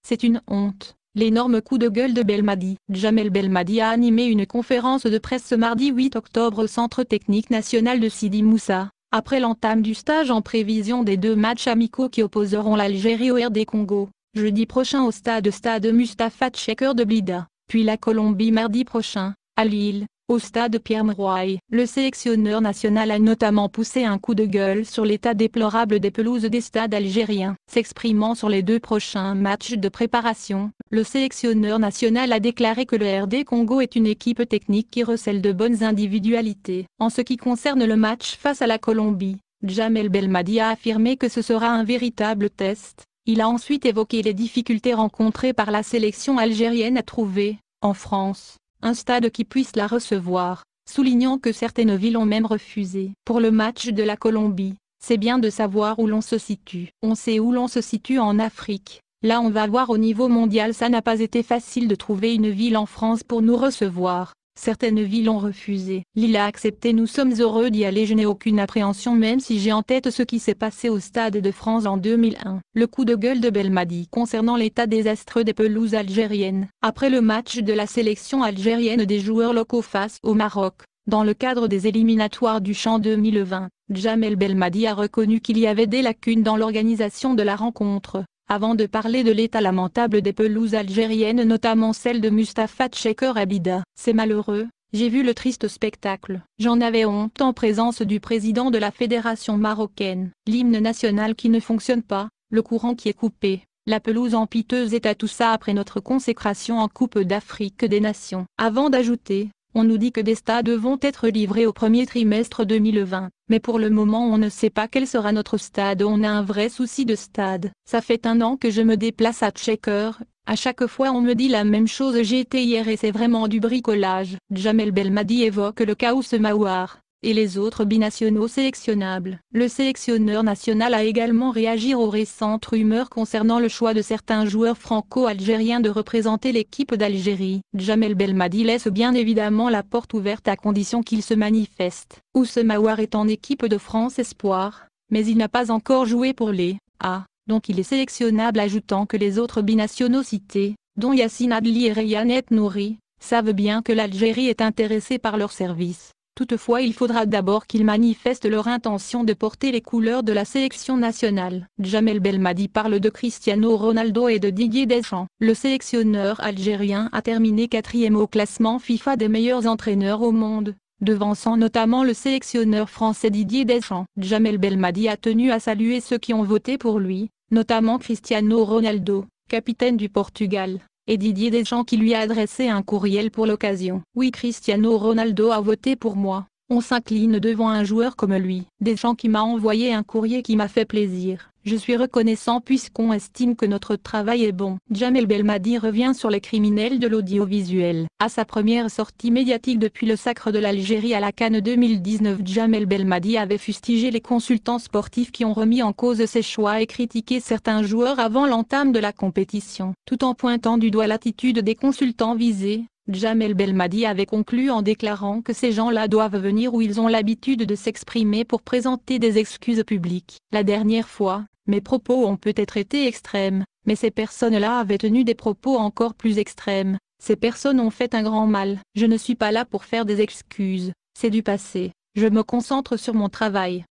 C'est une honte. L'énorme coup de gueule de Belmadi. Djamel Belmadi a animé une conférence de presse ce mardi 8 octobre au Centre technique national de Sidi Moussa, après l'entame du stage en prévision des 2 matchs amicaux qui opposeront l'Algérie au RD Congo, jeudi prochain au stade Mustapha Tcheker de Blida, puis la Colombie mardi prochain, à Lille, au stade Pierre-Mauroy. Le sélectionneur national a notamment poussé un coup de gueule sur l'état déplorable des pelouses des stades algériens. S'exprimant sur les 2 prochains matchs de préparation, le sélectionneur national a déclaré que le RD Congo est une équipe technique qui recèle de bonnes individualités. En ce qui concerne le match face à la Colombie, Djamel Belmadi a affirmé que ce sera un véritable test. Il a ensuite évoqué les difficultés rencontrées par la sélection algérienne à trouver, en France, un stade qui puisse la recevoir, soulignant que certaines villes ont même refusé. Pour le match de la Colombie, c'est bien de savoir où l'on se situe. On sait où l'on se situe en Afrique. Là on va voir au niveau mondial, ça n'a pas été facile de trouver une ville en France pour nous recevoir. Certaines villes ont refusé. Lille a accepté, nous sommes heureux d'y aller, je n'ai aucune appréhension même si j'ai en tête ce qui s'est passé au Stade de France en 2001. Le coup de gueule de Belmadi concernant l'état désastreux des pelouses algériennes. Après le match de la sélection algérienne des joueurs locaux face au Maroc, dans le cadre des éliminatoires du CHAN 2020, Djamel Belmadi a reconnu qu'il y avait des lacunes dans l'organisation de la rencontre. Avant de parler de l'état lamentable des pelouses algériennes, notamment celle de Mustapha Tcheker à Blida. C'est malheureux, j'ai vu le triste spectacle. J'en avais honte en présence du président de la fédération marocaine. L'hymne national qui ne fonctionne pas, le courant qui est coupé, la pelouse en piteuse état, tout ça après notre consécration en Coupe d'Afrique des Nations. Avant d'ajouter, on nous dit que des stades vont être livrés au premier trimestre 2020. Mais pour le moment on ne sait pas quel sera notre stade, on a un vrai souci de stade. Ça fait 1 an que je me déplace à Tcheker, à chaque fois on me dit la même chose, j'ai été hier et c'est vraiment du bricolage. Djamel Belmadi évoque le cas Ousmahouar et les autres binationaux sélectionnables. Le sélectionneur national a également réagi aux récentes rumeurs concernant le choix de certains joueurs franco-algériens de représenter l'équipe d'Algérie. Djamel Belmadi laisse bien évidemment la porte ouverte à condition qu'il se manifeste. Ousmahouar est en équipe de France Espoir, mais il n'a pas encore joué pour les A, donc il est sélectionnable, ajoutant que les autres binationaux cités, dont Yassine Adli et Rayane Et Nouri, savent bien que l'Algérie est intéressée par leur service. Toutefois il faudra d'abord qu'ils manifestent leur intention de porter les couleurs de la sélection nationale. Djamel Belmadi parle de Cristiano Ronaldo et de Didier Deschamps. Le sélectionneur algérien a terminé 4e au classement FIFA des meilleurs entraîneurs au monde, devançant notamment le sélectionneur français Didier Deschamps. Djamel Belmadi a tenu à saluer ceux qui ont voté pour lui, notamment Cristiano Ronaldo, capitaine du Portugal, et Didier Deschamps qui lui a adressé un courriel pour l'occasion. Oui, Cristiano Ronaldo a voté pour moi. On s'incline devant un joueur comme lui. Deschamps qui m'a envoyé un courrier qui m'a fait plaisir. Je suis reconnaissant puisqu'on estime que notre travail est bon. Djamel Belmadi revient sur les criminels de l'audiovisuel. À sa première sortie médiatique depuis le sacre de l'Algérie à la CAN 2019, Djamel Belmadi avait fustigé les consultants sportifs qui ont remis en cause ses choix et critiqué certains joueurs avant l'entame de la compétition. Tout en pointant du doigt l'attitude des consultants visés, Djamel Belmadi avait conclu en déclarant que ces gens-là doivent venir où ils ont l'habitude de s'exprimer pour présenter des excuses publiques. La dernière fois, mes propos ont peut-être été extrêmes, mais ces personnes-là avaient tenu des propos encore plus extrêmes. Ces personnes ont fait un grand mal. Je ne suis pas là pour faire des excuses, c'est du passé. Je me concentre sur mon travail.